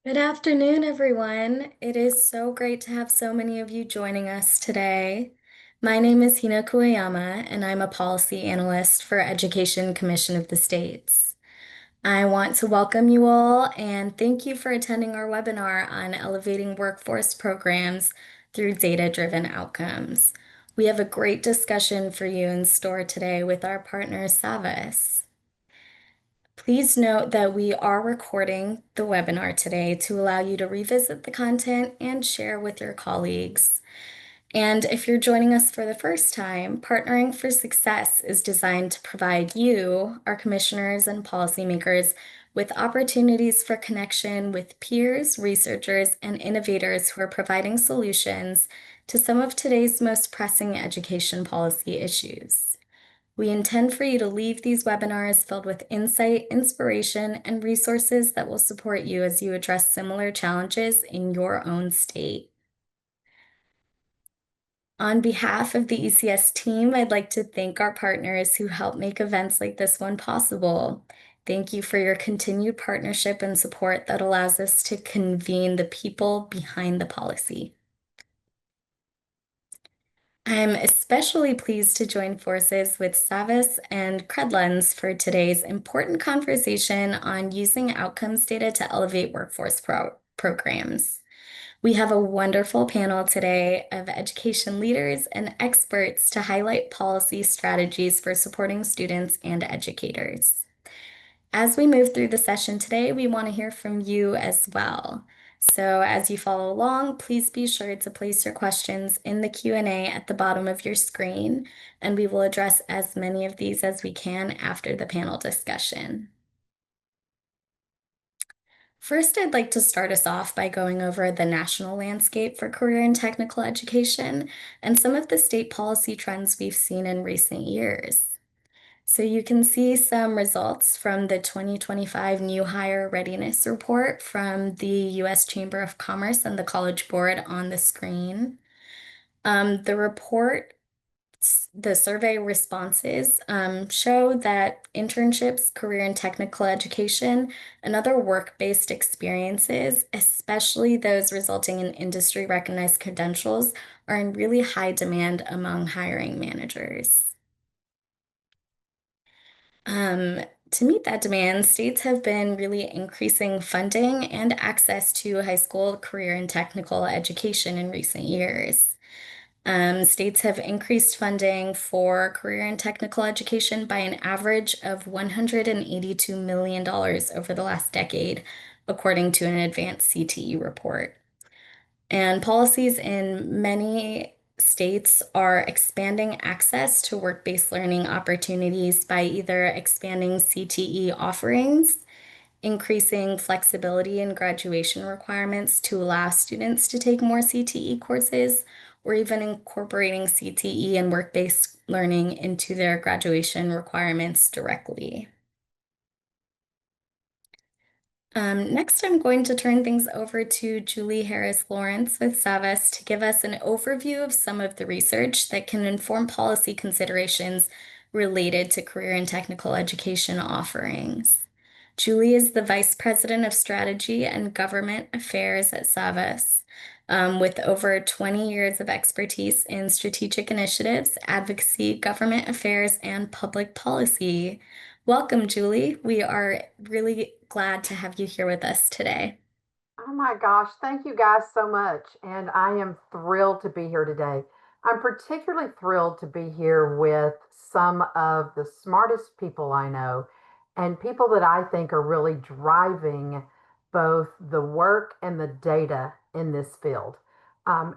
Good afternoon, everyone. It is so great to have so many of you joining us today. My name is Hina Kuwayama, and I'm a policy analyst for Education Commission of the States. I want to welcome you all and thank you for attending our webinar on elevating workforce programs through data-driven outcomes. We have a great discussion for you in store today with our partner, Savvas. Please note that we are recording the webinar today to allow you to revisit the content and share with your colleagues. And if you're joining us for the first time, Partnering for Success is designed to provide you, our commissioners and policymakers, with opportunities for connection with peers, researchers, and innovators who are providing solutions to some of today's most pressing education policy issues. We intend for you to leave these webinars filled with insight, inspiration, and resources that will support you as you address similar challenges in your own state. On behalf of the ECS team, I'd like to thank our partners who help make events like this one possible. Thank you for your continued partnership and support that allows us to convene the people behind the policy. I'm especially pleased to join forces with Savvas and CredLens for today's important conversation on using outcomes data to elevate workforce programs. We have a wonderful panel today of education leaders and experts to highlight policy strategies for supporting students and educators. As we move through the session today, we want to hear from you as well. So as you follow along, please be sure to place your questions in the Q&A at the bottom of your screen, and we will address as many of these as we can after the panel discussion. First, I'd like to start us off by going over the national landscape for career and technical education and some of the state policy trends we've seen in recent years. So you can see some results from the 2025 New Hire Readiness Report from the U.S. Chamber of Commerce and the College Board on the screen. The report, the survey responses show that internships, career and technical education, and other work-based experiences, especially those resulting in industry-recognized credentials, are in really high demand among hiring managers. To meet that demand, states have been really increasing funding and access to high school career and technical education in recent years. States have increased funding for career and technical education by an average of $182 million over the last decade, according to an advanced CTE report. And policies in many states are expanding access to work-based learning opportunities by either expanding CTE offerings, increasing flexibility in graduation requirements to allow students to take more CTE courses, or even incorporating CTE and work-based learning into their graduation requirements directly. Next, I'm going to turn things over to Julie Harris-Lawrence with Savvas to give us an overview of some of the research that can inform policy considerations related to career and technical education offerings. Julie is the Vice President of Strategy and Government Affairs at Savvas, with over 20 years of expertise in strategic initiatives, advocacy, government affairs, and public policy. Welcome, Julie. We are really glad to have you here with us today. Oh my gosh, thank you guys so much. And I am thrilled to be here today. I'm particularly thrilled to be here with some of the smartest people I know and people that I think are really driving both the work and the data in this field.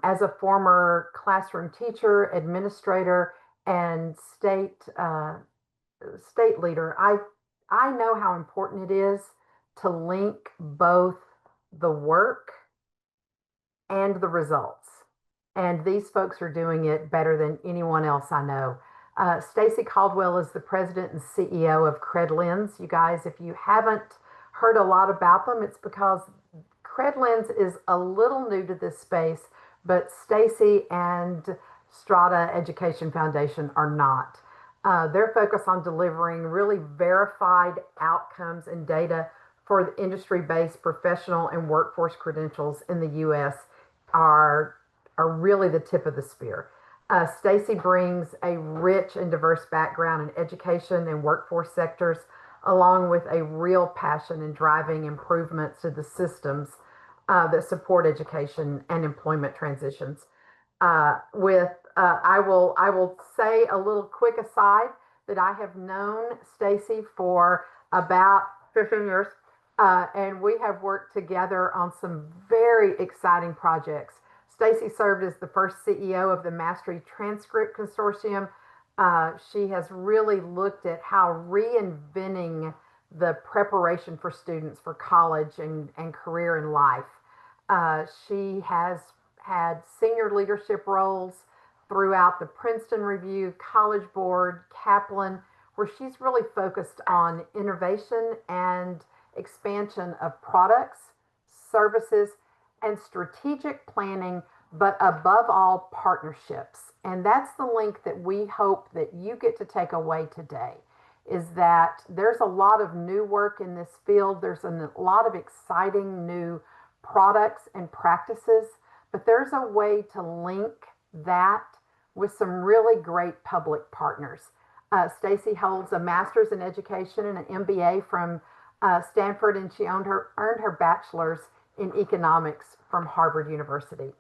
As a former classroom teacher, administrator, and state leader, I know how important it is to link both the work and the results. And these folks are doing it better than anyone else I know. Stacy Caldwell is the president and CEO of CredLens. You guys, if you haven't heard a lot about them, it's because CredLens is a little new to this space, but Stacy and Strata Education Foundation are not. They're focused on delivering really verified outcomes and data for the industry-based professional and workforce credentials in the U.S. are are really the tip of the spear. Stacy brings a rich and diverse background in education and workforce sectors, along with a real passion in driving improvements to the systems that support education and employment transitions. With I will say a little quick aside that I have known Stacy for about 15 years, and we have worked together on some very exciting projects. Stacy served as the first CEO of the Mastery Transcript Consortium. She has really looked at how reinventing the preparation for students for college and career in life. She has had senior leadership roles throughout the Princeton Review, College Board, Kaplan, where she's really focused on innovation and expansion of products, services, and strategic planning, but above all, partnerships. And that's the link that we hope that you get to take away today is that there's a lot of new work in this field. There's a lot of exciting new products and practices, but there's a way to link that with some really great public partners. Stacy holds a master's in education and an MBA from Stanford, and she earned her bachelor's in economics from Harvard University.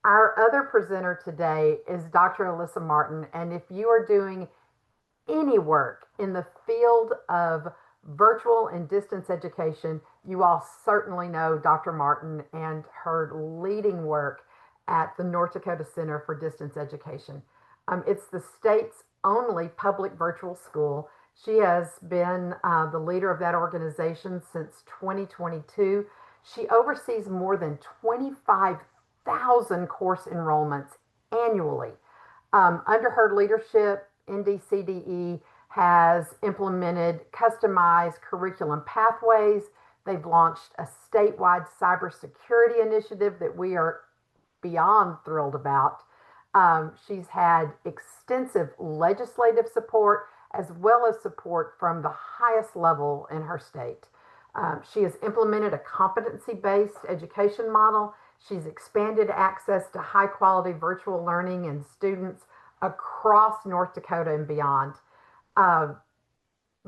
Our other presenter today is Dr. Alyssa Martin, and if you are doing any work in the field of virtual and distance education, you all certainly know Dr. Martin and her leading work at the North Dakota Center for Distance Education. It's the state's only public virtual school. She has been the leader of that organization since 2022. She oversees more than 25,000 course enrollments annually. Under her leadership, NDCDE has implemented customized curriculum pathways. They've launched a statewide cybersecurity initiative that we are beyond thrilled about. She's had extensive legislative support as well as support from the highest level in her state. She has implemented a competency-based education model. She's expanded access to high-quality virtual learning and students across North Dakota and beyond. Uh,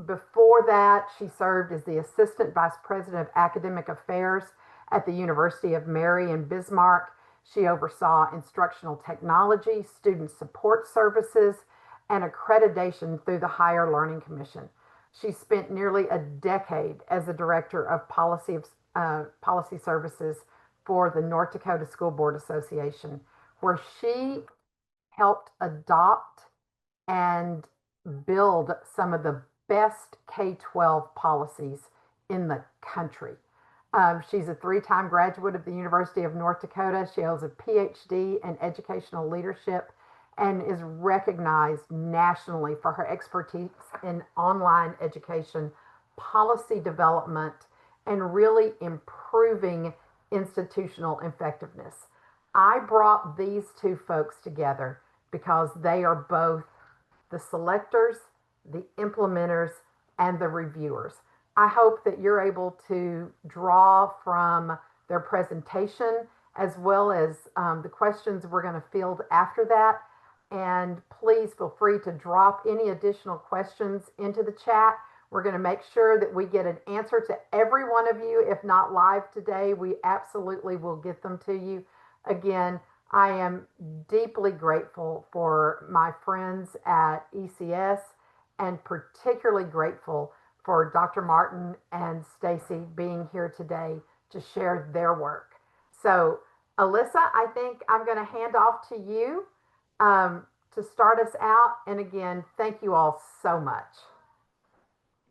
Before that, she served as the Assistant Vice President of Academic Affairs at the University of Mary in Bismarck. She oversaw instructional technology, student support services, and accreditation through the Higher Learning Commission. She spent nearly a decade as the Director of Policy Services for the North Dakota School Board Association, where she helped adopt and build some of the best K-12 policies in the country. She's a three-time graduate of the University of North Dakota. She holds a PhD in educational leadership and is recognized nationally for her expertise in online education, policy development, and really improving institutional effectiveness. I brought these two folks together because they are both the selectors, the implementers, and the reviewers. I hope that you're able to draw from their presentation as well as the questions we're going to field after that. And please feel free to drop any additional questions into the chat. We're going to make sure that we get an answer to every one of you. If not live today, we absolutely will get them to you. Again, I am deeply grateful for my friends at ECS and particularly grateful for Dr. Martin and Stacy being here today to share their work. So, Alyssa, I think I'm going to hand off to you to start us out. And again, thank you all so much.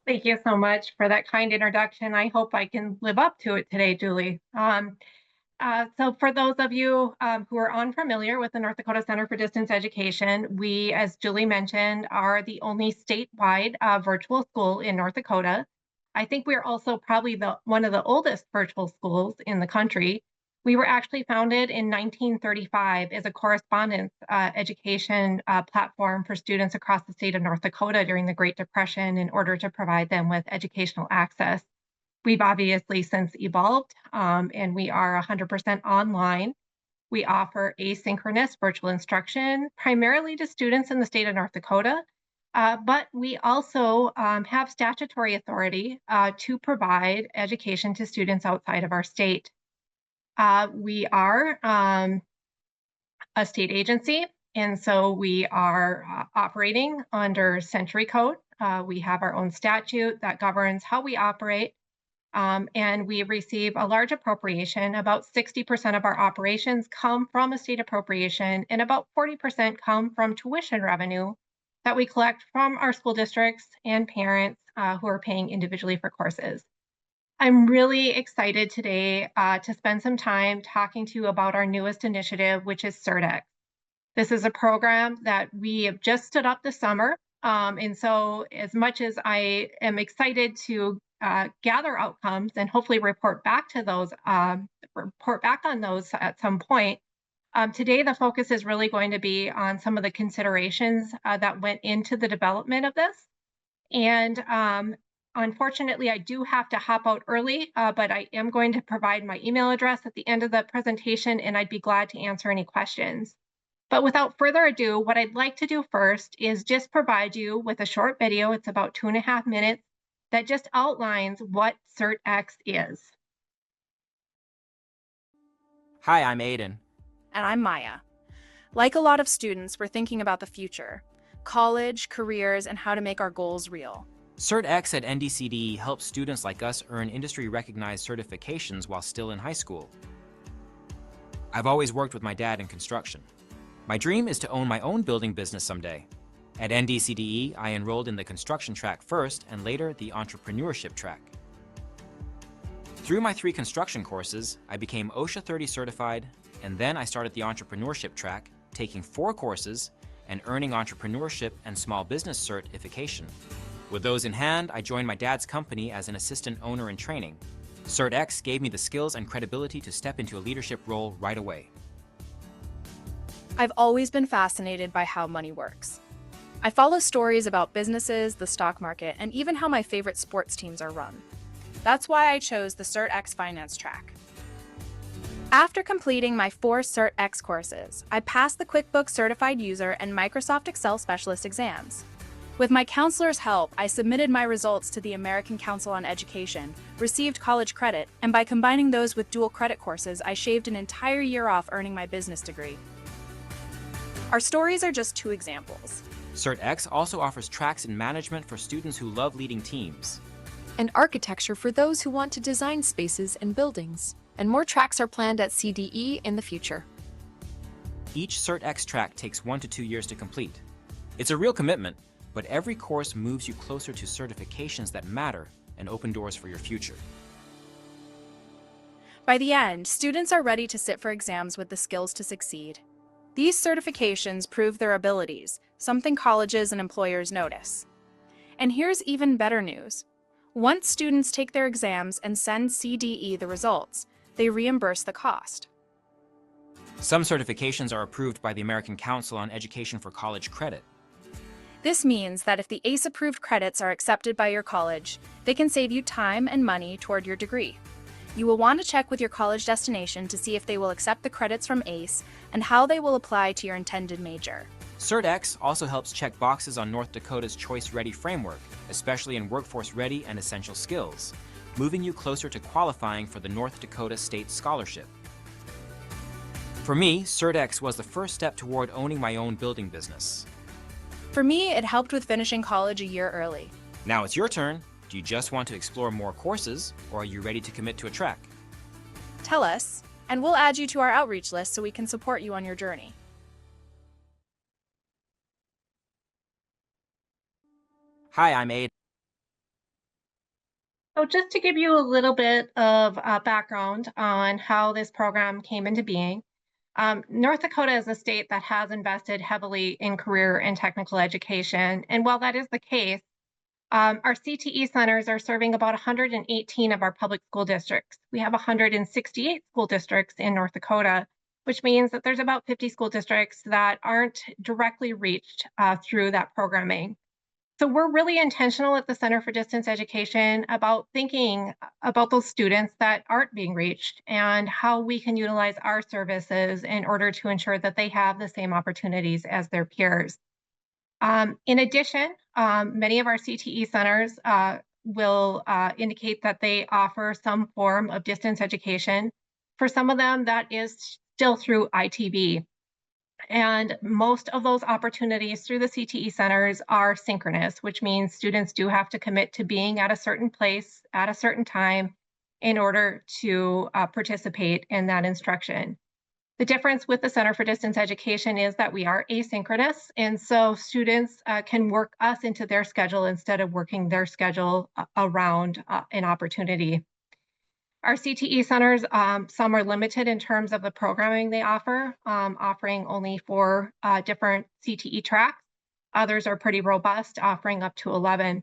Thank you so much for that kind introduction. I hope I can live up to it today, Julie. So for those of you who are unfamiliar with the North Dakota Center for Distance Education, we, as Julie mentioned, are the only statewide virtual school in North Dakota. I think we're also probably one of the oldest virtual schools in the country. We were actually founded in 1935 as a correspondence education platform for students across the state of North Dakota during the Great Depression in order to provide them with educational access. We've obviously since evolved, and we are 100% online. We offer asynchronous virtual instruction primarily to students in the state of North Dakota, but we also have statutory authority to provide education to students outside of our state. We are a state agency, and so we are operating under Century Code. We have our own statute that governs how we operate, and we receive a large appropriation. About 60% of our operations come from a state appropriation, and about 40% come from tuition revenue that we collect from our school districts and parents who are paying individually for courses. I'm really excited today to spend some time talking to you about our newest initiative, which is CertX. This is a program that we have just stood up this summer. And so as much as I am excited to gather outcomes and hopefully report back on those at some point, today the focus is really going to be on some of the considerations that went into the development of this. And unfortunately, I do have to hop out early, but I am going to provide my email address at the end of the presentation, and I'd be glad to answer any questions. But without further ado, what I'd like to do first is just provide you with a short video. It's about 2.5 minutes that just outlines what CertX is. Hi, I'm Aiden. And I'm Maya. Like a lot of students, we're thinking about the future, college, careers, and how to make our goals real. CertX at NDCDE helps students like us earn industry-recognized certifications while still in high school. I've always worked with my dad in construction. My dream is to own my own building business someday. At NDCDE, I enrolled in the construction track first and later the entrepreneurship track. Through my 3 construction courses, I became OSHA 30 certified, and then I started the entrepreneurship track, taking 4 courses and earning entrepreneurship and small business certification. With those in hand, I joined my dad's company as an assistant owner in training. CertX gave me the skills and credibility to step into a leadership role right away. I've always been fascinated by how money works. I follow stories about businesses, the stock market, and even how my favorite sports teams are run. That's why I chose the CertX finance track. After completing my 4 CertX courses, I passed the QuickBooks Certified User and Microsoft Excel Specialist exams. With my counselor's help, I submitted my results to the American Council on Education, received college credit, and by combining those with dual credit courses, I shaved an entire year off earning my business degree. Our stories are just 2 examples. CertX also offers tracks in management for students who love leading teams. And architecture for those who want to design spaces and buildings. And more tracks are planned at CDE in the future. Each CertX track takes 1 to 2 years to complete. It's a real commitment, but every course moves you closer to certifications that matter and open doors for your future. By the end, students are ready to sit for exams with the skills to succeed. These certifications prove their abilities, something colleges and employers notice. And here's even better news. Once students take their exams and send CDE the results, they reimburse the cost. Some certifications are approved by the American Council on Education for College Credit. This means that if the ACE-approved credits are accepted by your college, they can save you time and money toward your degree. You will want to check with your college destination to see if they will accept the credits from ACE and how they will apply to your intended major. CertX also helps check boxes on North Dakota's Choice Ready framework, especially in Workforce Ready and Essential Skills, moving you closer to qualifying for the North Dakota State Scholarship. For me, CertX was the first step toward owning my own building business. For me, it helped with finishing college a year early. Now it's your turn. Do you just want to explore more courses, or are you ready to commit to a track? Tell us, and we'll add you to our outreach list so we can support you on your journey. Hi, I'm Aiden. So just to give you a little bit of background on how this program came into being, North Dakota is a state that has invested heavily in career and technical education. And while that is the case, our CTE centers are serving about 118 of our public school districts. We have 168 school districts in North Dakota, which means that there's about 50 school districts that aren't directly reached through that programming. So we're really intentional at the Center for Distance Education about thinking about those students that aren't being reached and how we can utilize our services in order to ensure that they have the same opportunities as their peers. In addition, many of our CTE centers will indicate that they offer some form of distance education. For some of them, that is still through ITB. And most of those opportunities through the CTE centers are synchronous, which means students do have to commit to being at a certain place at a certain time in order to participate in that instruction. The difference with the Center for Distance Education is that we are asynchronous, and so students can work us into their schedule instead of working their schedule around an opportunity. Our CTE centers, some are limited in terms of the programming they offer, offering only 4 different CTE tracks. Others are pretty robust, offering up to 11.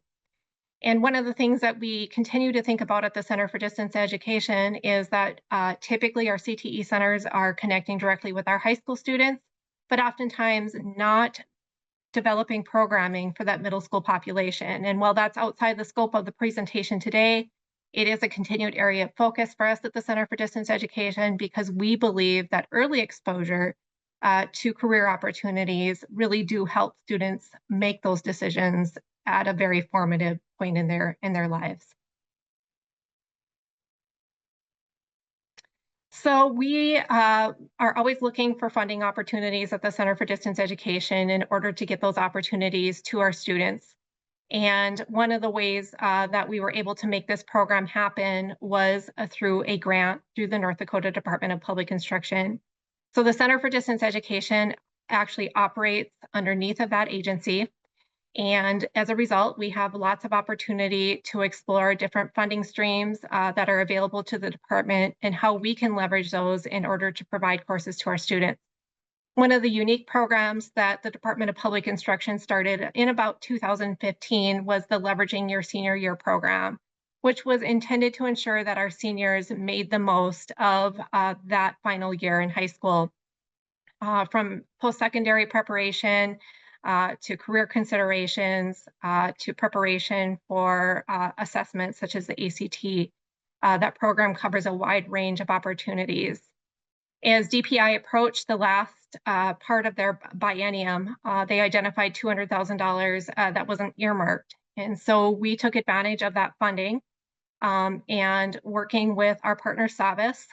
And one of the things that we continue to think about at the Center for Distance Education is that typically our CTE centers are connecting directly with our high school students, but oftentimes not developing programming for that middle school population. And while that's outside the scope of the presentation today, it is a continued area of focus for us at the Center for Distance Education because we believe that early exposure to career opportunities really do help students make those decisions at a very formative point in their lives. So we are always looking for funding opportunities at the Center for Distance Education in order to get those opportunities to our students. And one of the ways that we were able to make this program happen was through a grant through the North Dakota Department of Public Instruction. So the Center for Distance Education actually operates underneath of that agency. And as a result, we have lots of opportunity to explore different funding streams that are available to the department and how we can leverage those in order to provide courses to our students. One of the unique programs that the Department of Public Instruction started in about 2015 was the Leveraging Your Senior Year program, which was intended to ensure that our seniors made the most of that final year in high school. From post-secondary preparation to career considerations to preparation for assessments such as the ACT. That program covers a wide range of opportunities. As DPI approached the last part of their biennium, they identified $200,000 that wasn't earmarked. And so we took advantage of that funding and working with our partner Savvas,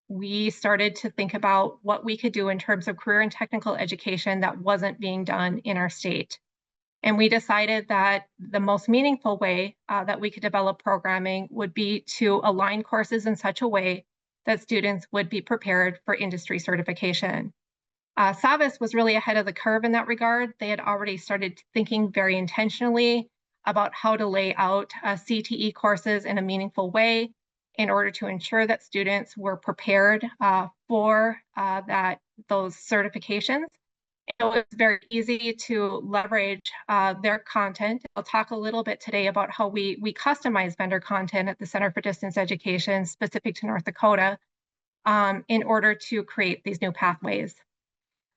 we started to think about what we could do in terms of career and technical education that wasn't being done in our state. And we decided that the most meaningful way that we could develop programming would be to align courses in such a way that students would be prepared for industry certification. Savvas was really ahead of the curve in that regard. They had already started thinking very intentionally about how to lay out CTE courses in a meaningful way in order to ensure that students were prepared for those certifications. It was very easy to leverage their content. I'll talk a little bit today about how we customize vendor content at the Center for Distance Education specific to North Dakota in order to create these new pathways.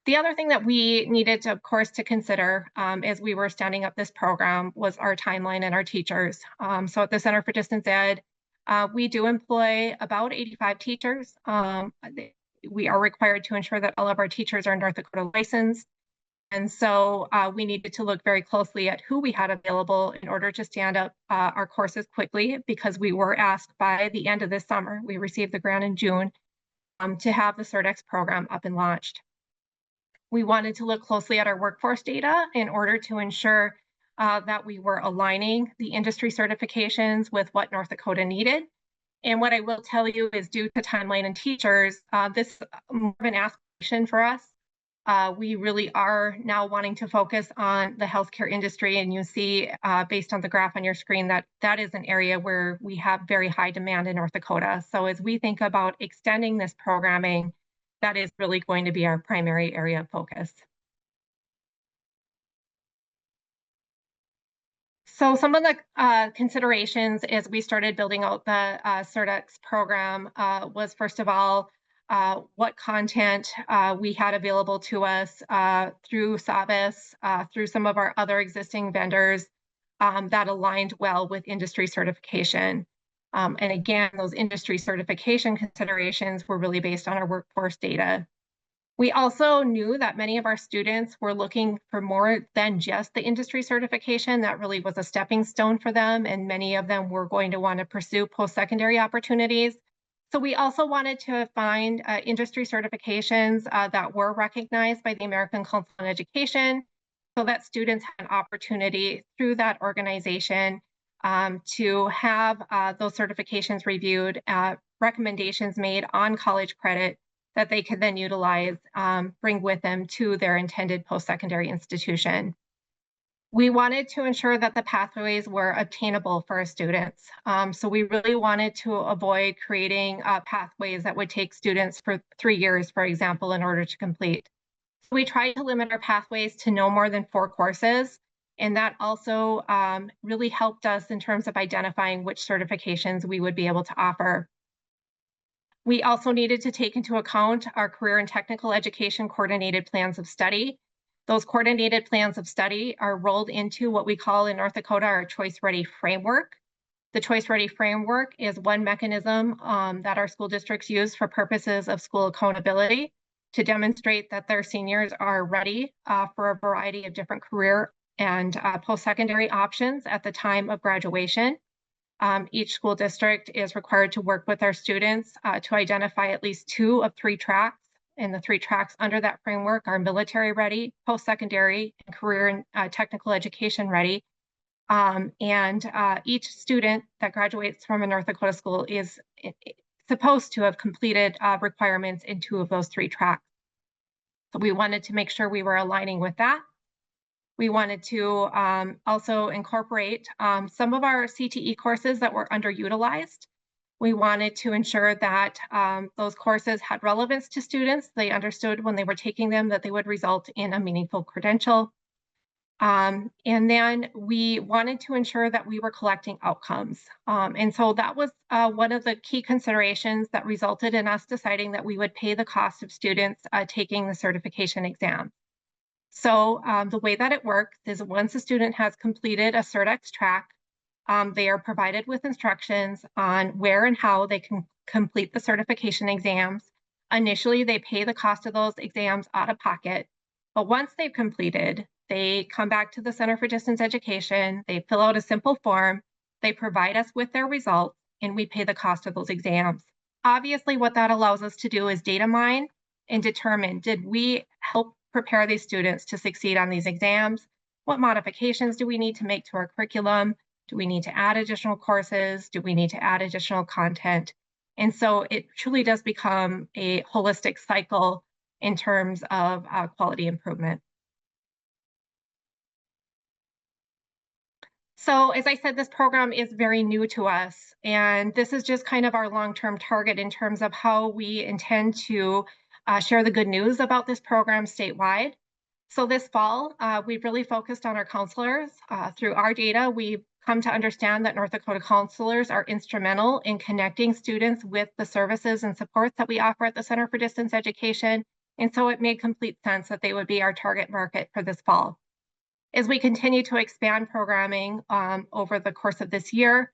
The other thing that we needed to, of course, to consider as we were standing up this program was our timeline and our teachers. So at the Center for Distance Ed, we do employ about 85 teachers. We are required to ensure that all of our teachers are North Dakota licensed. And so we needed to look very closely at who we had available in order to stand up our courses quickly, because we were asked by the end of this summer, we received the grant in June, to have the CertX program up and launched. We wanted to look closely at our workforce data in order to ensure that we were aligning the industry certifications with what North Dakota needed. And what I will tell you is, due to timeline and teachers, this is more of an aspiration for us. We really are now wanting to focus on the healthcare industry, and you see based on the graph on your screen that that is an area where we have very high demand in North Dakota. So as we think about extending this programming, that is really going to be our primary area of focus. So some of the considerations as we started building out the CertX program was, first of all, what content we had available to us through Savvas, through some of our other existing vendors that aligned well with industry certification. And again, those industry certification considerations were really based on our workforce data. We also knew that many of our students were looking for more than just the industry certification. That really was a stepping stone for them, and many of them were going to want to pursue post-secondary opportunities. So we also wanted to find industry certifications that were recognized by the American Council on Education, so that students had an opportunity through that organization to have those certifications reviewed, recommendations made on college credit that they could then utilize, bring with them to their intended post-secondary institution. We wanted to ensure that the pathways were obtainable for our students. So we really wanted to avoid creating pathways that would take students for 3 years, for example, in order to complete. So we tried to limit our pathways to no more than 4 courses. And that also really helped us in terms of identifying which certifications we would be able to offer. We also needed to take into account our career and technical education coordinated plans of study. Those coordinated plans of study are rolled into what we call in North Dakota our Choice Ready framework. The Choice Ready framework is one mechanism that our school districts use for purposes of school accountability to demonstrate that their seniors are ready for a variety of different career and post-secondary options at the time of graduation. Each school district is required to work with our students to identify at least 2 of 3 tracks. And the 3 tracks under that framework are military ready, post-secondary, and career and technical education ready. Each student that graduates from a North Dakota school is supposed to have completed requirements in 2 of those 3 tracks. So we wanted to make sure we were aligning with that. We wanted to also incorporate some of our CTE courses that were underutilized. We wanted to ensure that those courses had relevance to students. They understood when they were taking them that they would result in a meaningful credential. And then we wanted to ensure that we were collecting outcomes. And so that was one of the key considerations that resulted in us deciding that we would pay the cost of students taking the certification exam. So the way that it works is once a student has completed a CertX track, they are provided with instructions on where and how they can complete the certification exams. Initially, they pay the cost of those exams out of pocket, but once they've completed, they come back to the Center for Distance Education, they fill out a simple form, they provide us with their results, and we pay the cost of those exams. Obviously, what that allows us to do is data mine and determine, did we help prepare these students to succeed on these exams? What modifications do we need to make to our curriculum? Do we need to add additional courses? Do we need to add additional content? And so it truly does become a holistic cycle in terms of quality improvement. So as I said, this program is very new to us, and this is just kind of our long-term target in terms of how we intend to share the good news about this program statewide. So this fall, we've really focused on our counselors. Through our data, we've come to understand that North Dakota counselors are instrumental in connecting students with the services and supports that we offer at the Center for Distance Education. And so it made complete sense that they would be our target market for this fall. As we continue to expand programming over the course of this year,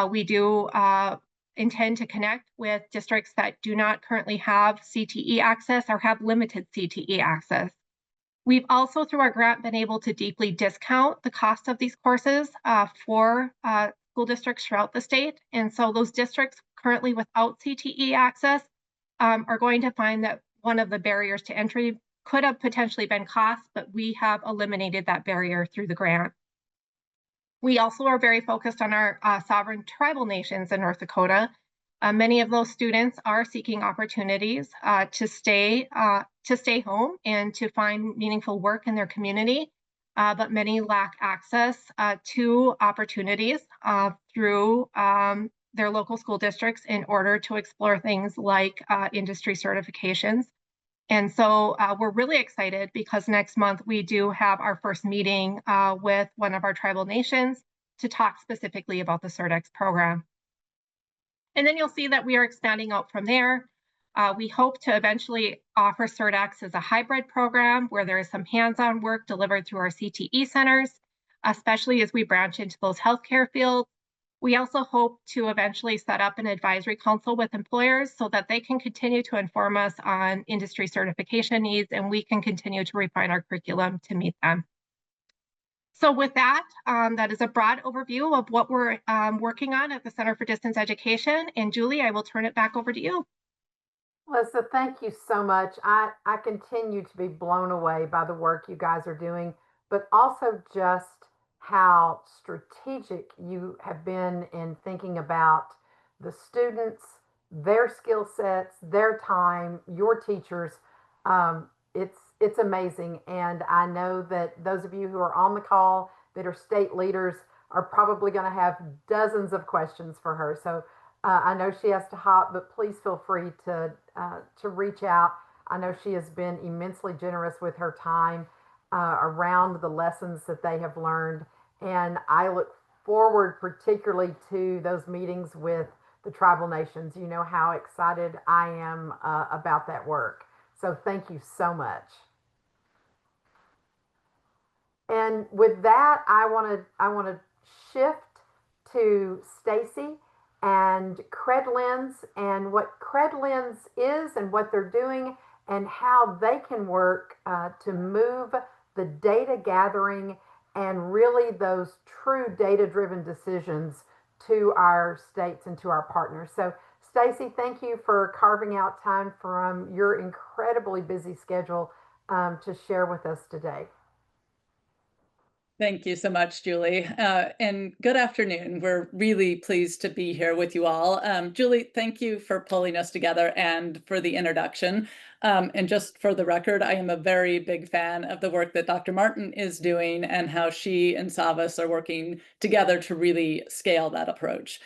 we do intend to connect with districts that do not currently have CTE access or have limited CTE access. We've also, through our grant, been able to deeply discount the cost of these courses for school districts throughout the state. And so those districts currently without CTE access are going to find that one of the barriers to entry could have potentially been cost, but we have eliminated that barrier through the grant. We also are very focused on our sovereign tribal nations in North Dakota. Many of those students are seeking opportunities to stay home and to find meaningful work in their community, but many lack access to opportunities through their local school districts in order to explore things like industry certifications. And so we're really excited because next month we do have our first meeting with one of our tribal nations to talk specifically about the CertX program. And then you'll see that we are expanding out from there. We hope to eventually offer CertX as a hybrid program where there is some hands-on work delivered through our CTE centers, especially as we branch into those healthcare fields. We also hope to eventually set up an advisory council with employers so that they can continue to inform us on industry certification needs, and we can continue to refine our curriculum to meet them. So with that, that is a broad overview of what we're working on at the Center for Distance Education. And Julie, I will turn it back over to you. Melissa, thank you so much. I continue to be blown away by the work you guys are doing, but also just how strategic you have been in thinking about the students, their skill sets, their time, your teachers. It's amazing. And I know that those of you who are on the call that are state leaders are probably going to have dozens of questions for her. So I know she has to hop, but please feel free to reach out. I know she has been immensely generous with her time around the lessons that they have learned. And I look forward particularly to those meetings with the tribal nations. You know how excited I am about that work. So thank you so much. And with that, I want to shift to Stacy and CredLens and what CredLens is and what they're doing and how they can work to move the data gathering and really those true data-driven decisions to our states and to our partners. So Stacy, thank you for carving out time from your incredibly busy schedule to share with us today. Thank you so much, Julie. And good afternoon. We're really pleased to be here with you all. Julie, thank you for pulling us together and for the introduction. And just for the record, I am a very big fan of the work that Dr. Martin is doing and how she and Savvas are working together to really scale that approach.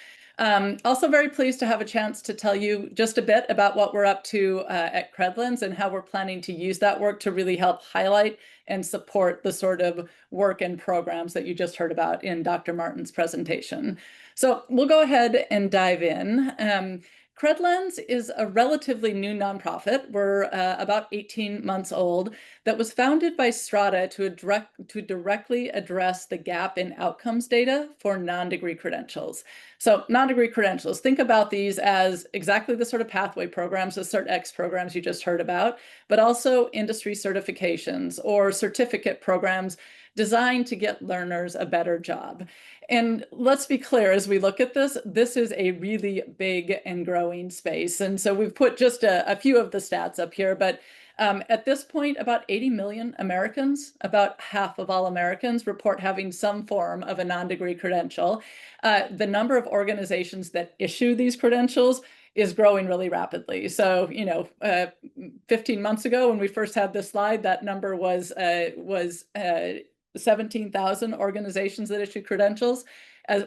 Also very pleased to have a chance to tell you just a bit about what we're up to at CredLens and how we're planning to use that work to really help highlight and support the sort of work and programs that you just heard about in Dr. Martin's presentation. So we'll go ahead and dive in. CredLens is a relatively new nonprofit. We're about 18 months old that was founded by Strata to directly address the gap in outcomes data for non-degree credentials. So non-degree credentials, think about these as exactly the sort of pathway programs, the CertX programs you just heard about, but also industry certifications or certificate programs designed to get learners a better job. And let's be clear, as we look at this, this is a really big and growing space. And so we've put just a few of the stats up here, but at this point, about 80 million Americans, about half of all Americans, report having some form of a non-degree credential. The number of organizations that issue these credentials is growing really rapidly. So, 15 months ago when we first had this slide, that number was 17,000 organizations that issue credentials.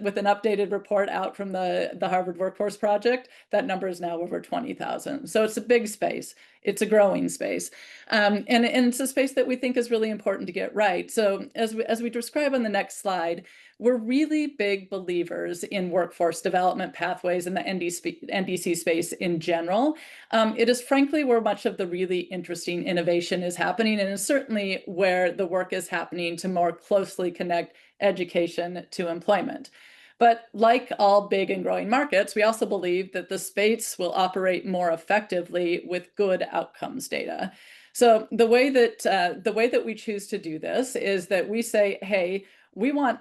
With an updated report out from the Harvard Workforce Project, that number is now over 20,000. So it's a big space. It's a growing space. And it's a space that we think is really important to get right. So as we describe on the next slide, we're really big believers in workforce development pathways in the NDC space in general. It is frankly where much of the really interesting innovation is happening, and is certainly where the work is happening to more closely connect education to employment. But like all big and growing markets, we also believe that the space will operate more effectively with good outcomes data. So the way that we choose to do this is that we say, hey, we want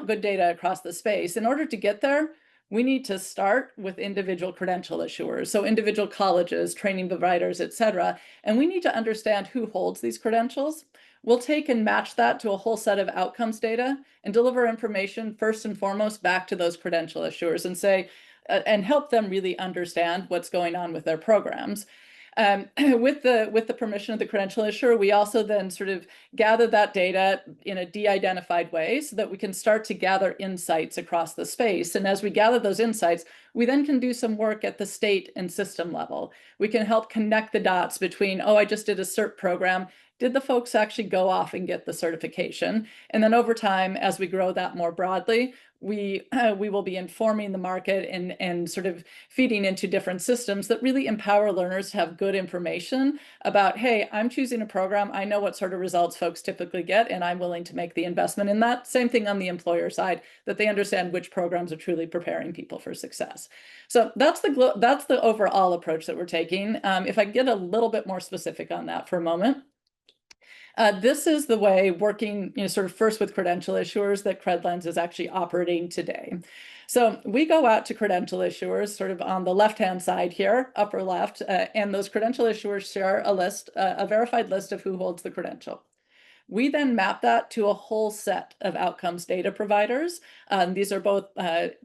good data across the space. In order to get there, we need to start with individual credential issuers, so individual colleges, training providers, et cetera. And we need to understand who holds these credentials. We'll take and match that to a whole set of outcomes data and deliver information first and foremost back to those credential issuers and say, and help them really understand what's going on with their programs. With the permission of the credential issuer, we also then sort of gather that data in a de-identified way so that we can start to gather insights across the space. And as we gather those insights, we then can do some work at the state and system level. We can help connect the dots between, oh, I just did a CERT program. did the folks actually go off and get the certification? And then over time, as we grow that more broadly, we will be informing the market and sort of feeding into different systems that really empower learners to have good information about, hey, I'm choosing a program, I know what sort of results folks typically get, and I'm willing to make the investment in that. Same thing on the employer side, that they understand which programs are truly preparing people for success. So that's the overall approach that we're taking. If I get a little bit more specific on that for a moment. This is the way working, sort of first with credential issuers that CredLens is actually operating today. So we go out to credential issuers sort of on the left-hand side here, upper left, and those credential issuers share a list, a verified list of who holds the credential. We then map that to a whole set of outcomes data providers. These are both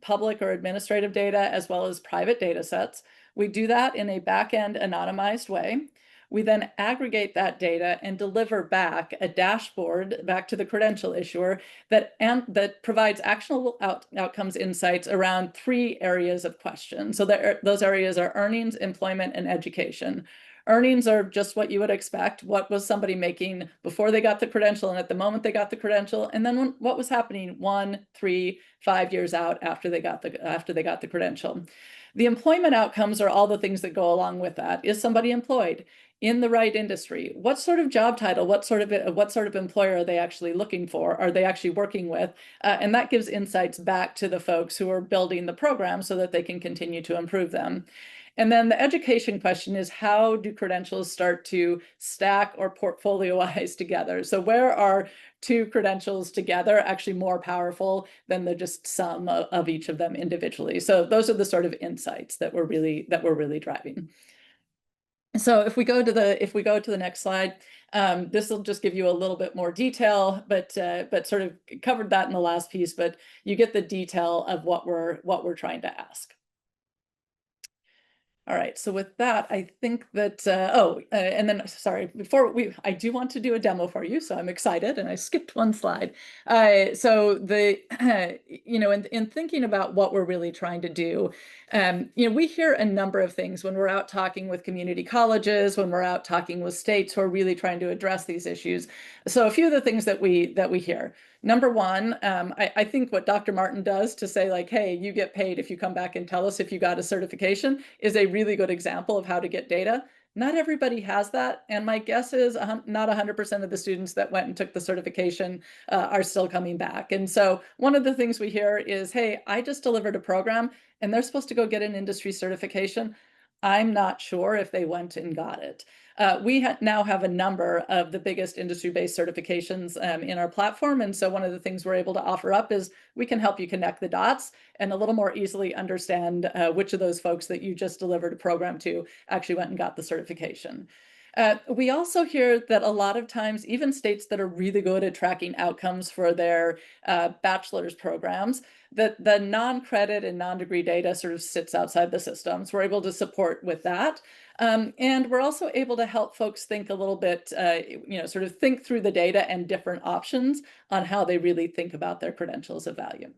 public or administrative data as well as private data sets. We do that in a back-end anonymized way. We then aggregate that data and deliver back a dashboard back to the credential issuer that provides actionable outcomes insights around 3 areas of question. So those areas are earnings, employment, and education. Earnings are just what you would expect. What was somebody making before they got the credential and at the moment they got the credential? And then what was happening 1, 3, 5 years out after they got the credential? The employment outcomes are all the things that go along with that. Is somebody employed in the right industry? What sort of job title, what sort of employer are they actually looking for? Are they actually working with? And that gives insights back to the folks who are building the program so that they can continue to improve them. And then the education question is, how do credentials start to stack or portfolioize together? So where are 2 credentials together actually more powerful than the just sum of each of them individually? So those are the sort of insights that we're really driving. So if we go to the next slide, this will just give you a little bit more detail, but sort of covered that in the last piece, but you get the detail of what we're trying to ask. All right, so with that, I think that, and then, sorry, I do want to do a demo for you, so I'm excited, and I skipped one slide. So in thinking about what we're really trying to do, we hear a number of things when we're out talking with community colleges, when we're out talking with states who are really trying to address these issues. So a few of the things that we hear. Number one, I think what Dr. Martin does to say like, hey, you get paid if you come back and tell us if you got a certification is a really good example of how to get data. Not everybody has that. And my guess is not 100% of the students that went and took the certification are still coming back. And so one of the things we hear is, hey, I just delivered a program and they're supposed to go get an industry certification. I'm not sure if they went and got it. We now have a number of the biggest industry-based certifications in our platform. And so one of the things we're able to offer up is we can help you connect the dots and a little more easily understand which of those folks that you just delivered a program to actually went and got the certification. We also hear that a lot of times, even states that are really good at tracking outcomes for their bachelor's programs, that the non-credit and non-degree data sort of sits outside the system. So we're able to support with that. And we're also able to help folks think a little bit, sort of think through the data and different options on how they really think about their credentials of value.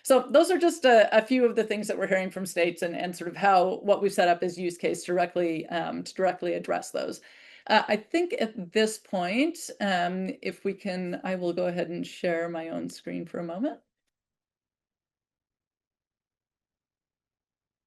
So those are just a few of the things that we're hearing from states and sort of what we've set up as use case directly to directly address those. I think at this point, if we can, I will go ahead and share my own screen for a moment.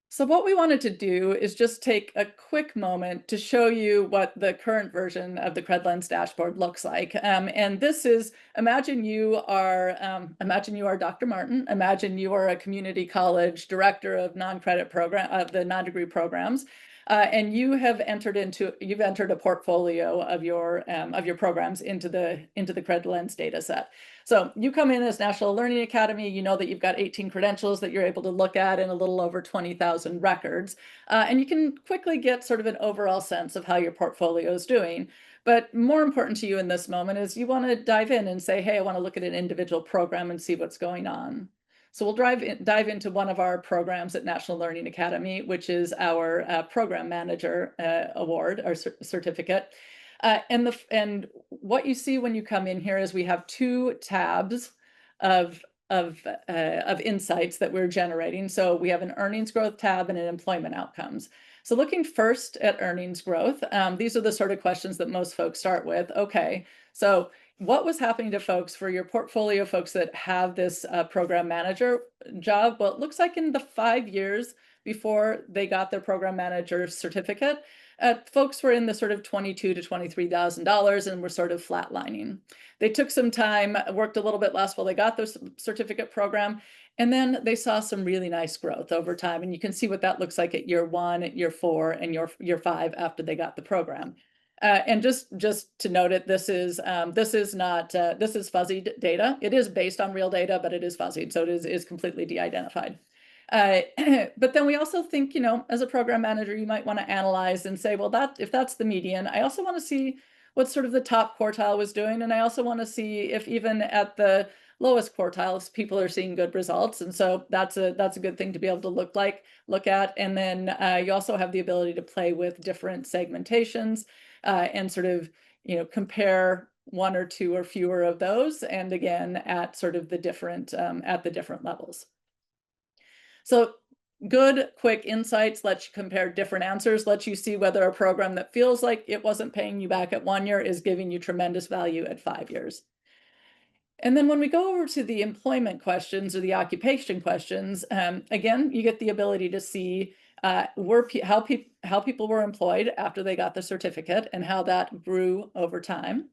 So what we wanted to do is just take a quick moment to show you what the current version of the CredLens dashboard looks like. And this is, imagine you are Dr. Martin, imagine you are a community college director of the non-degree programs. And you've entered a portfolio of your programs into the CredLens data set. So you come in as National Learning Academy, you know that you've got 18 credentials that you're able to look at in a little over 20,000 records. And you can quickly get sort of an overall sense of how your portfolio is doing. But more important to you in this moment is you want to dive in and say, hey, I want to look at an individual program and see what's going on. So we'll dive into one of our programs at National Learning Academy, which is our Program Manager Award, our certificate. And what you see when you come in here is we have 2 tabs of insights that we're generating. So we have an earnings growth tab and an employment outcomes. So looking first at earnings growth, these are the sort of questions that most folks start with. Okay, so what was happening to folks for your portfolio folks that have this program manager job? Well, it looks like in the 5 years before they got their program manager certificate, folks were in the sort of $22,000 to $23,000 and were sort of flatlining. They took some time, worked a little bit less while they got their certificate program, and then they saw some really nice growth over time. And you can see what that looks like at year 1, at year 4, and year 5 after they got the program. And just to note it, this is fuzzied data. It is based on real data, but it is fuzzied, so it is completely de-identified. But then we also think, as a program manager, you might want to analyze and say, well, if that's the median, I also want to see what sort of the top quartile was doing. And I also want to see if even at the lowest quartiles, people are seeing good results. And so that's a good thing to be able to look at. And then you also have the ability to play with different segmentations and sort of, compare 1 or 2 or fewer of those. And again, at sort of the different levels. So good, quick insights lets you compare different answers, lets you see whether a program that feels like it wasn't paying you back at 1 year is giving you tremendous value at 5 years. And then when we go over to the employment questions or the occupation questions, again, you get the ability to see how people were employed after they got the certificate and how that grew over time.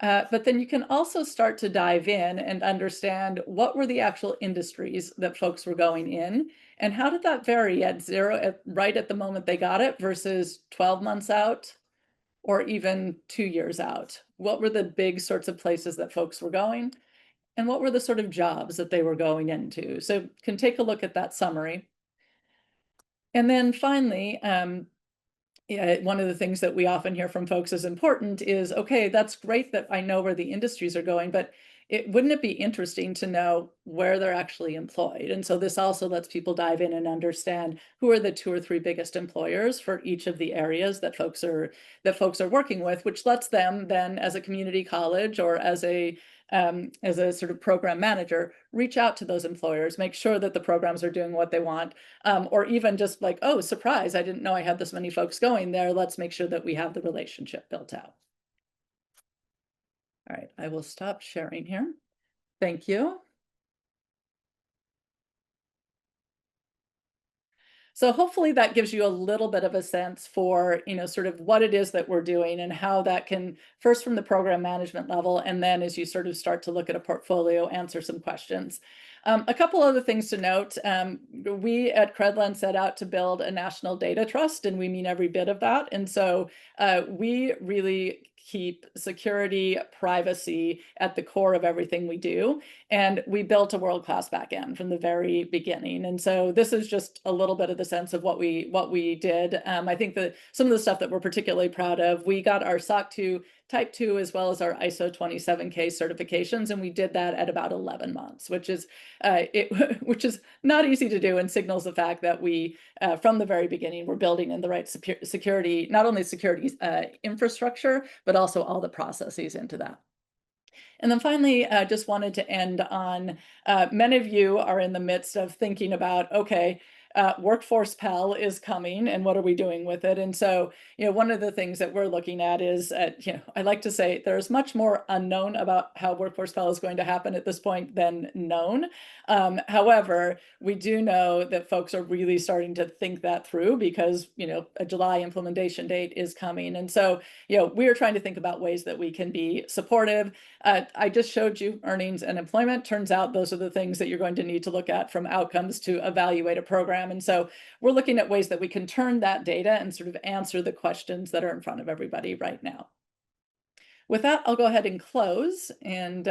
But then you can also start to dive in and understand what were the actual industries that folks were going in and how did that vary at right at the moment they got it versus 12 months out or even 2 years out. What were the big sorts of places that folks were going and what were the sort of jobs that they were going into? So you can take a look at that summary. And then finally, one of the things that we often hear from folks is important is, okay, that's great that I know where the industries are going, but wouldn't it be interesting to know where they're actually employed? And so this also lets people dive in and understand who are the 2 or 3 biggest employers for each of the areas that folks are working with, which lets them then, as a community college or as a sort of program manager, reach out to those employers, make sure that the programs are doing what they want, or even just like, oh, surprise, I didn't know I had this many folks going there. Let's make sure that we have the relationship built out. All right, I will stop sharing here. Thank you. So hopefully that gives you a little bit of a sense for, sort of what it is that we're doing and how that can, first from the program management level, and then as you sort of start to look at a portfolio, answer some questions. A couple other things to note. We at CredLens set out to build a national data trust, and we mean every bit of that. And so we really keep security, privacy at the core of everything we do. And we built a world-class backend from the very beginning. And so this is just a little bit of the sense of what we did. I think that some of the stuff that we're particularly proud of, we got our SOC 2 Type 2 as well as our ISO 27K certifications, and we did that at about 11 months, which is not easy to do and signals the fact that we, from the very beginning, we're building in the right security, not only security infrastructure, but also all the processes into that. And then finally, just wanted to end on, many of you are in the midst of thinking about, okay, Workforce Pell is coming and what are we doing with it? And so, one of the things that we're looking at is, I like to say there's much more unknown about how Workforce Pell is going to happen at this point than known. However, we do know that folks are really starting to think that through because, a July implementation date is coming. And so, we are trying to think about ways that we can be supportive. I just showed you earnings and employment. Turns out those are the things that you're going to need to look at from outcomes to evaluate a program. And so we're looking at ways that we can turn that data and sort of answer the questions that are in front of everybody right now. With that, I'll go ahead and close and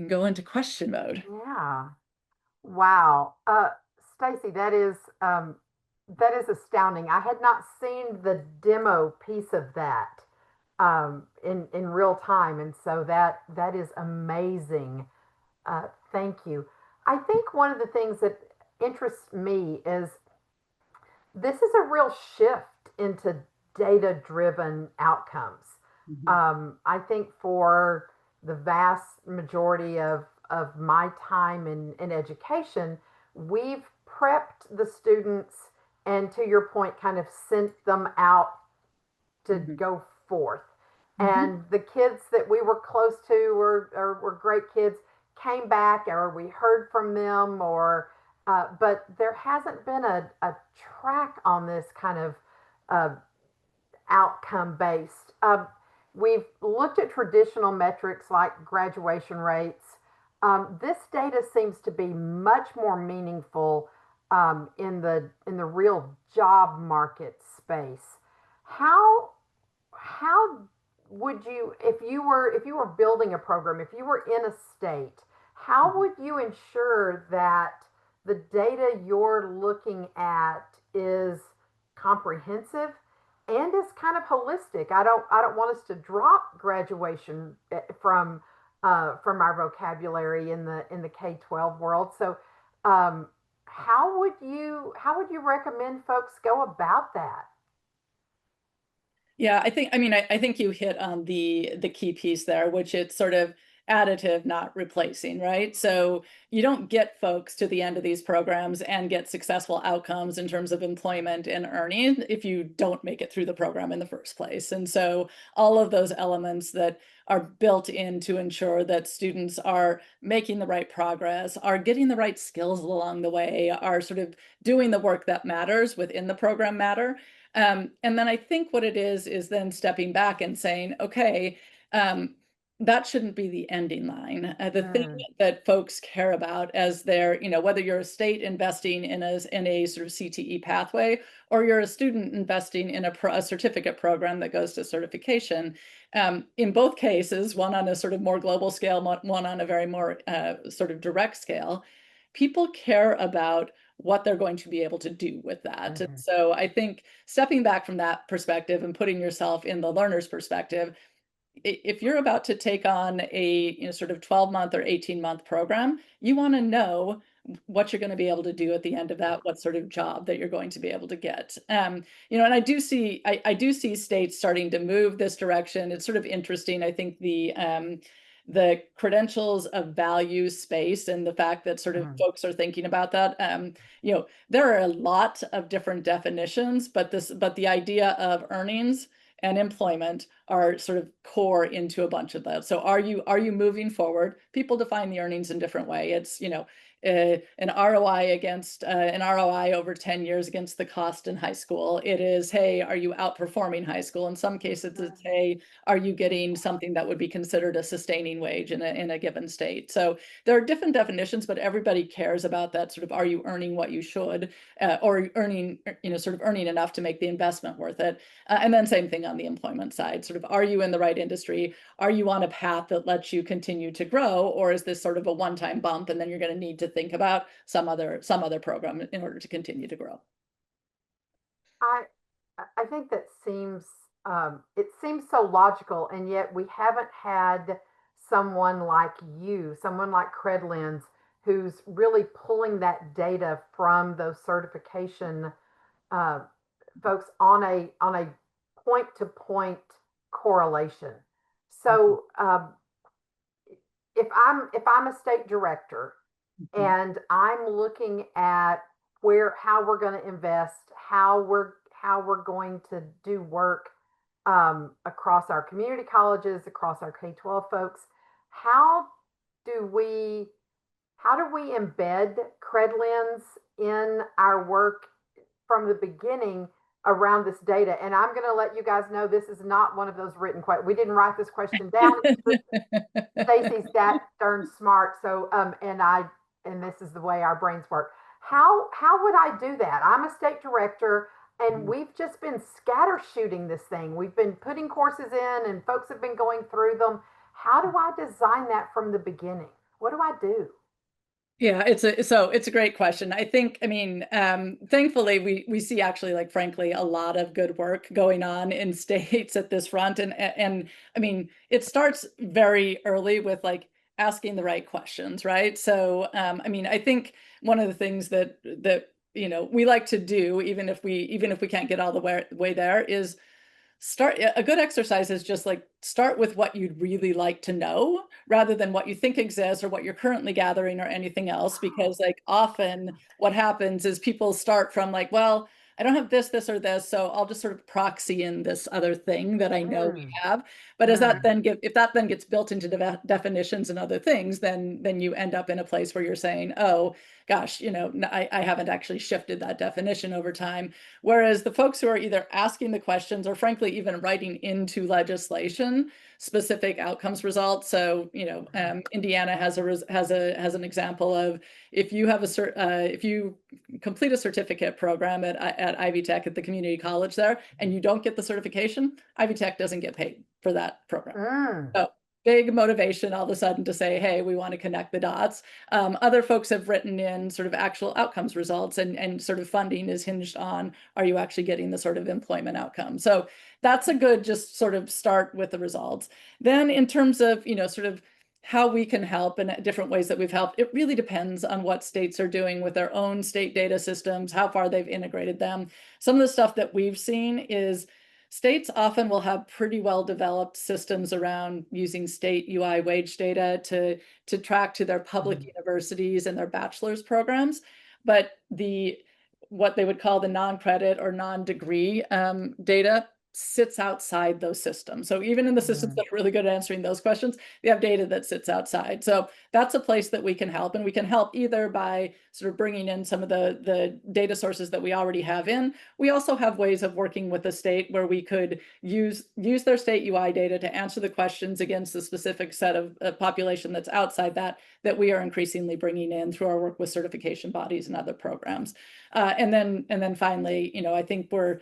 go into question mode. Yeah. Wow. Stacy, that is astounding. I had not seen the demo piece of that in real time, and so that is amazing. Thank you. I think one of the things that interests me is this is a real shift into data-driven outcomes. I think for the vast majority of my time in education, we've prepped the students and, to your point, kind of sent them out to go forth. And the kids that we were close to were great kids, came back, or we heard from them, or but there hasn't been a track on this kind of outcome based. We've looked at traditional metrics like graduation rates. This data seems to be much more meaningful in the real job market space. How would you, if you were building a program, if you were in a state, how would you ensure that the data you're looking at is comprehensive and is kind of holistic? I don't want us to drop graduation from our vocabulary in the K-12 world. So how would you recommend folks go about that? Yeah, I think you hit on the key piece there, which it's sort of additive, not replacing, right? So you don't get folks to the end of these programs and get successful outcomes in terms of employment and earning if you don't make it through the program in the first place. And so all of those elements that are built in to ensure that students are making the right progress, are getting the right skills along the way, are sort of doing the work that matters within the program matter. And then I think what it is then stepping back and saying, okay, that shouldn't be the ending line. The thing that folks care about as they're, whether you're a state investing in a sort of CTE pathway, or you're a student investing in a certificate program that goes to certification, in both cases, one on a sort of more global scale, one on a very more sort of direct scale, people care about what they're going to be able to do with that. And so I think stepping back from that perspective and putting yourself in the learner's perspective, if you're about to take on a sort of 12-month or 18-month program, you want to know what you're going to be able to do at the end of that, what sort of job that you're going to be able to get. And I do see states starting to move this direction. It's sort of interesting. I think the credentials of value space and the fact that sort of folks are thinking about that. There are a lot of different definitions, but the idea of earnings and employment are sort of core into a bunch of that. So are you moving forward? People define the earnings in different way. It's, an ROI against an ROI over 10 years against the cost in high school. It is, hey, are you outperforming high school? In some cases, it's, hey, are you getting something that would be considered a sustaining wage in a given state? So there are different definitions, but everybody cares about that sort of, are you earning what you should, or earning, sort of earning enough to make the investment worth it? And then same thing on the employment side, sort of, are you in the right industry? Are you on a path that lets you continue to grow? Or is this sort of a one-time bump and then you're going to need to think about some other program in order to continue to grow? I think that seems it seems so logical, and yet we haven't had someone like you, someone like CredLens, who's really pulling that data from those certification folks on a point to point correlation. So if I'm a state director and I'm looking at how we're going to invest, how we're going to do work across our community colleges, across our K-12 folks, how do we embed CredLens in our work from the beginning around this data? And I'm going to let you guys know, this is not one of those written questions. We didn't write this question down. Stacy's that darn smart. So, and this is the way our brains work. How would I do that? I'm a state director, and we've just been scatter shooting this thing. We've been putting courses in, and folks have been going through them. How do I design that from the beginning? What do I do? Yeah, it's a great question. I think, thankfully we see actually, like, frankly, a lot of good work going on in states at this front. And it starts very early with, like, asking the right questions, right? So, I think one of the things that we like to do, even if we can't get all the way there, is a good exercise is just like start with what you'd really like to know rather than what you think exists or what you're currently gathering or anything else, because like often what happens is people start from like, well, I don't have this, this, or this, so I'll just sort of proxy in this other thing that I know we have. But as that then if that then gets built into definitions and other things, then you end up in a place where you're saying, oh gosh, you know, I haven't actually shifted that definition over time. Whereas the folks who are either asking the questions or frankly even writing into legislation specific outcomes results. So, you know, Indiana has an example of if you have if you complete a certificate program at Ivy Tech at the community college there, and you don't get the certification, Ivy Tech doesn't get paid for that program. So big motivation all of a sudden to say, hey, we want to connect the dots. Other folks have written in sort of actual outcomes results, and sort of funding is hinged on, are you actually getting the sort of employment outcome? So that's a good just sort of start with the results. Then in terms of, you know, sort of how we can help and different ways that we've helped, it really depends on what states are doing with their own state data systems, how far they've integrated them. Some of the stuff that we've seen is states often will have pretty well developed systems around using state UI wage data to track to their public universities and their bachelor's programs. But what they would call the non-credit or non-degree data sits outside those systems. So even in the systems that are really good at answering those questions, they have data that sits outside. So that's a place that we can help. And we can help either by sort of bringing in some of the data sources that we already have in. We also have ways of working with the state where we could use their state UI data to answer the questions against the specific set of population that's outside that we are increasingly bringing in through our work with certification bodies and other programs. And then finally, you know, I think we're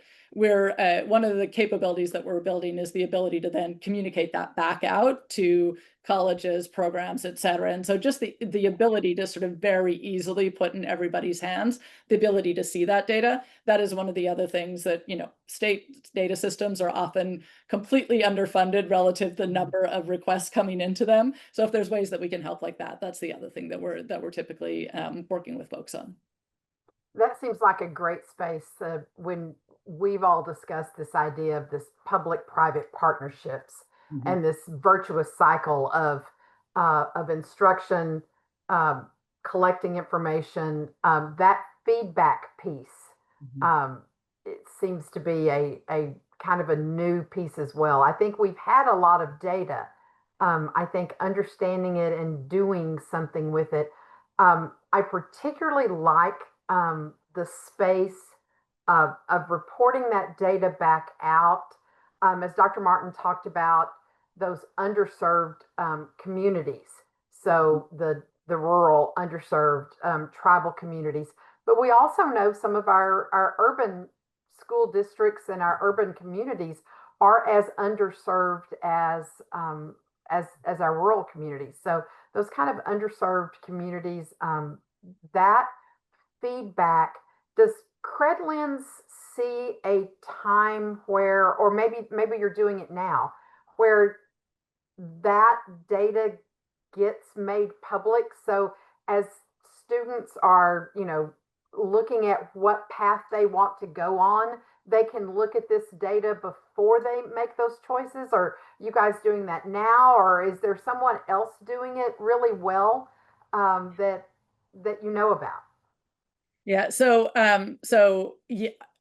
one of the capabilities that we're building is the ability to then communicate that back out to colleges, programs, et cetera. And so just the ability to sort of very easily put in everybody's hands, the ability to see that data, that is one of the other things that, you know, state data systems are often completely underfunded relative to the number of requests coming into them. So if there's ways that we can help like that, that's the other thing that we're typically working with folks on. That seems like a great space when we've all discussed this idea of this public-private partnerships and this virtuous cycle of instruction, collecting information, that feedback piece. It seems to be a kind of a new piece as well. I think we've had a lot of data. I think understanding it and doing something with it. I particularly like the space of reporting that data back out. As Dr. Martin talked about, those underserved communities. So the rural, underserved tribal communities. But we also know some of our urban school districts and our urban communities are as underserved as our rural communities. So those kind of underserved communities, that feedback, does CredLens see a time where, or maybe you're doing it now, where that data gets made public? So as students are, you know, looking at what path they want to go on, they can look at this data before they make those choices? Or are you guys doing that now, or is there someone else doing it really well that you know about? Yeah, so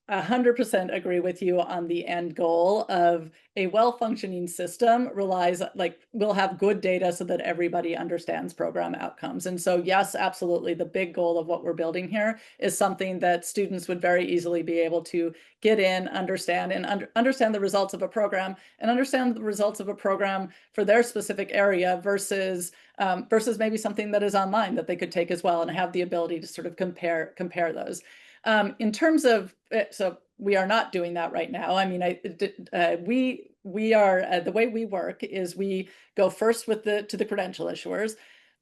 100% agree with you on the end goal of a well-functioning system will have good data so that everybody understands program outcomes. And so yes, absolutely, the big goal of what we're building here is something that students would very easily be able to get in, understand, and understand the results of a program, and understand the results of a program for their specific area versus maybe something that is online that they could take as well and have the ability to sort of compare those. In terms of, so we are not doing that right now. I mean, we are, the way we work is we go first to the credential issuers.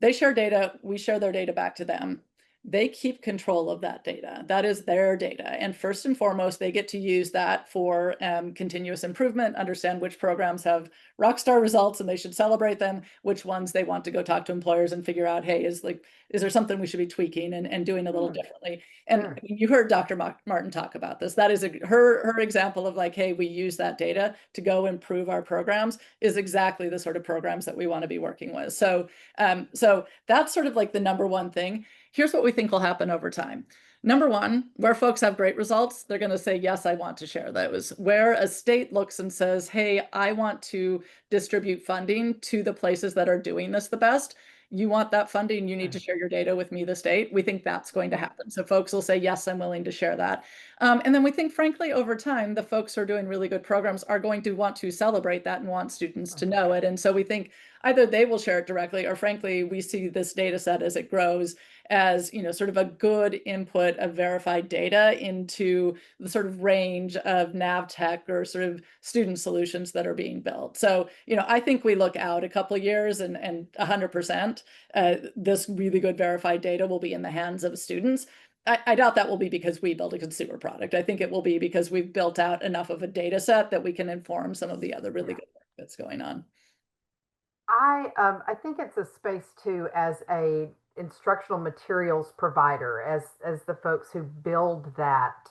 They share data, we share their data back to them. they keep control of that data. That is their data. And first and foremost, they get to use that for continuous improvement, understand which programs have rock star results and they should celebrate them, which ones they want to go talk to employers and figure out, hey, is there something we should be tweaking and doing a little differently? And you heard Dr. Martin talk about this. That is her example of like, hey, we use that data to go improve our programs is exactly the sort of programs that we want to be working with. So that's sort of like the number one thing. Here's what we think will happen over time. Number one, where folks have great results, they're going to say, yes, I want to share those. Where a state looks and says, hey, I want to distribute funding to the places that are doing this the best, you want that funding, you need to share your data with me, the state. We think that's going to happen. So folks will say, yes, I'm willing to share that. And then we think, frankly, over time, the folks who are doing really good programs are going to want to celebrate that and want students to know it. And so we think either they will share it directly, or frankly, we see this data set as it grows as, you know, sort of a good input of verified data into the sort of range of nav tech or sort of student solutions that are being built. So, you know, I think we look out a couple of years and 100%, this really good verified data will be in the hands of students. I doubt that will be because we build a consumer product. I think it will be because we've built out enough of a data set that we can inform some of the other really good work that's going on. I think it's a space too, as a instructional materials provider, as the folks who build that,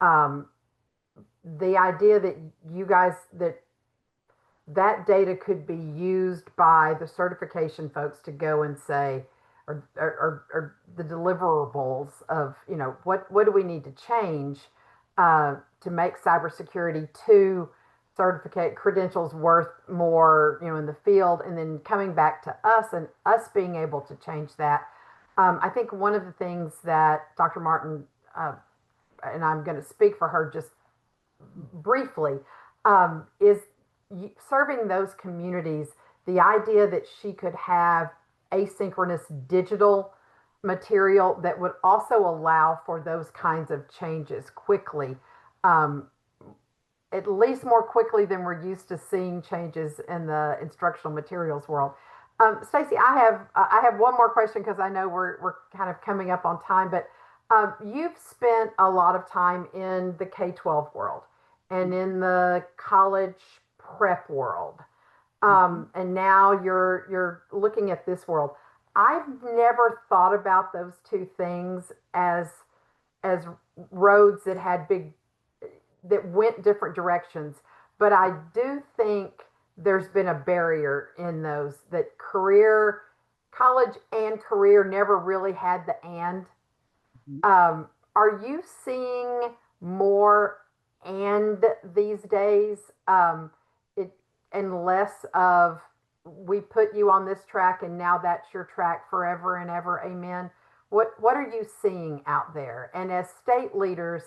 the idea that you guys, that data could be used by the certification folks to go and say, or the deliverables of, you know, what do we need to change to make cybersecurity to certificate credentials worth more, you know, in the field, and then coming back to us and us being able to change that. I think one of the things that Dr. Martin, and I'm going to speak for her just briefly, is serving those communities. The idea that she could have asynchronous digital material that would also allow for those kinds of changes quickly, at least more quickly than we're used to seeing changes in the instructional materials world. Stacy, I have one more question because I know we're kind of coming up on time, but you've spent a lot of time in the K-12 world and in the college prep world, and now you're looking at this world. I've never thought about those two things as roads that went different directions, but I do think there's been a barrier in those, that college and career never really had the and. Are you seeing more and these days, and less of, we put you on this track and now that's your track forever and ever, amen? What are you seeing out there? And as state leaders,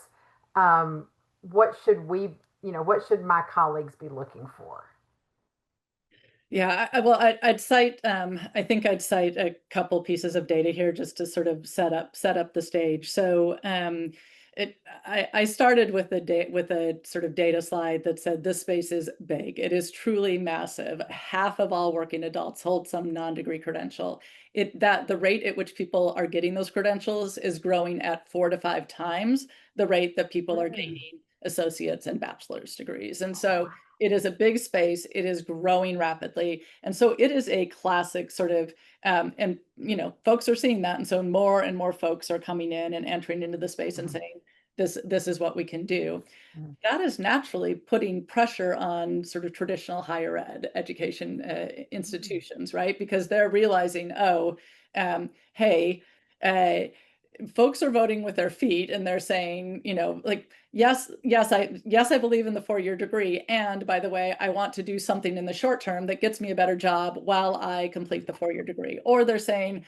what should my colleagues be looking for? Yeah, I'd cite, I think I'd cite a couple pieces of data here just to sort of set up the stage. So I started with a sort of data slide that said this space is big. It is truly massive. Half of all working adults hold some non-degree credential. The rate at which people are getting those credentials is growing at 4 to 5 times the rate that people are gaining associates and bachelor's degrees. And so it is a big space. It is growing rapidly. And so it is a classic sort of, and you know, folks are seeing that. And so more and more folks are coming in and entering into the space and saying, this is what we can do. That is naturally putting pressure on sort of traditional higher ed education institutions, right? Because they're realizing, oh, hey, folks are voting with their feet and they're saying, you know, like, yes, I believe in the 4-year degree. And by the way, I want to do something in the short term that gets me a better job while I complete the 4-year degree. Or they're saying,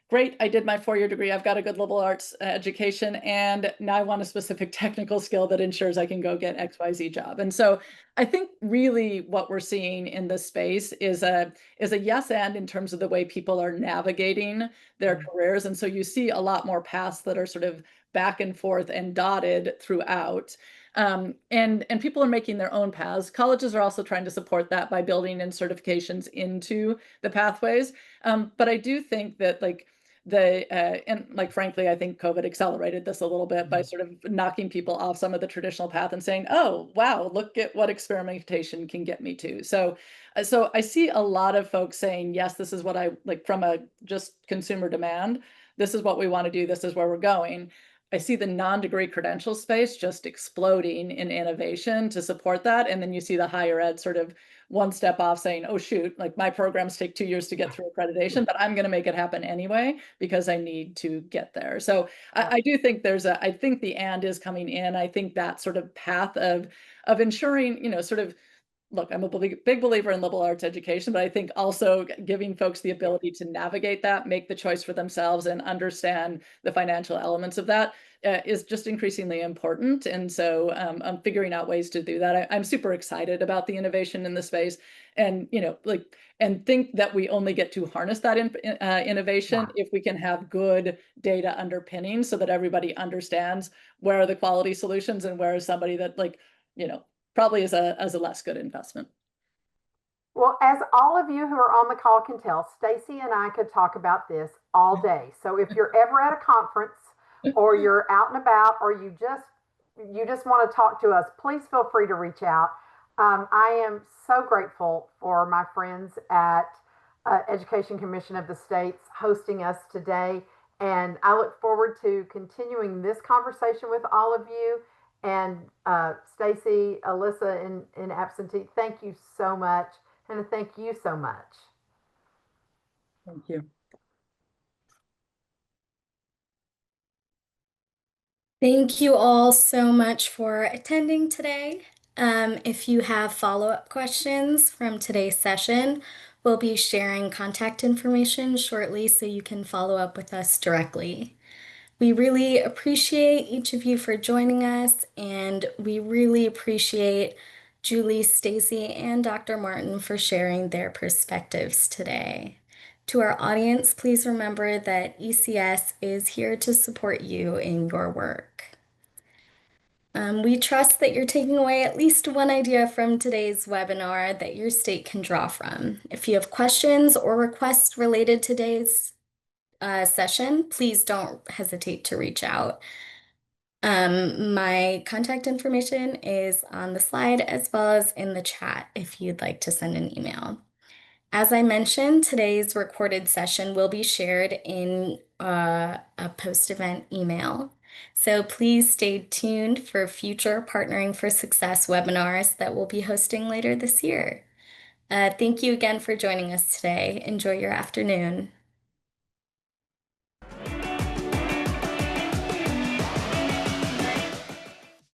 great, I did my 4-year degree, I've got a good liberal arts education, and now I want a specific technical skill that ensures I can go get XYZ job. And so I think really what we're seeing in this space is a yes and in terms of the way people are navigating their careers. And so you see a lot more paths that are sort of back and forth and dotted throughout. And people are making their own paths. Colleges are also trying to support that by building in certifications into the pathways. But I do think that like and like, frankly, I think COVID accelerated this a little bit by sort of knocking people off some of the traditional path and saying, oh, wow, look at what experimentation can get me to. So I see a lot of folks saying, yes, this is what I like from a just consumer demand. This is what we want to do. This is where we're going. I see the non-degree credential space just exploding in innovation to support that. And then you see the higher ed sort of one step off saying, oh, shoot, like my programs take 2 years to get through accreditation, but I'm going to make it happen anyway because I need to get there. So I do think I think the and is coming in. I think that sort of path of ensuring, sort of, look, I'm a big believer in liberal arts education, but I think also giving folks the ability to navigate that, make the choice for themselves, and understand the financial elements of that is just increasingly important. And so I'm figuring out ways to do that. I'm super excited about the innovation in the space, and and think that we only get to harness that innovation if we can have good data underpinning, so that everybody understands where are the quality solutions and where is somebody that probably is a less good investment. Well, as all of you who are on the call can tell, Stacy and I could talk about this all day. So if you're ever at a conference or you're out and about, or you just want to talk to us, please feel free to reach out. I am so grateful for my friends at Education Commission of the States hosting us today. And I look forward to continuing this conversation with all of you. And Stacy, Alyssa, in absentee, thank you so much. And thank you so much. Thank you. Thank you all so much for attending today. If you have follow-up questions from today's session, we'll be sharing contact information shortly so you can follow up with us directly. We really appreciate each of you for joining us, and we really appreciate Julie, Stacy, and Dr. Martin for sharing their perspectives today. To our audience, please remember that ECS is here to support you in your work. We trust that you're taking away at least one idea from today's webinar that your state can draw from. If you have questions or requests related to today's session, please don't hesitate to reach out. My contact information is on the slide as well as in the chat if you'd like to send an email. As I mentioned, today's recorded session will be shared in a post-event email. So please stay tuned for future Partnering for Success webinars that we'll be hosting later this year. Thank you again for joining us today. Enjoy your afternoon.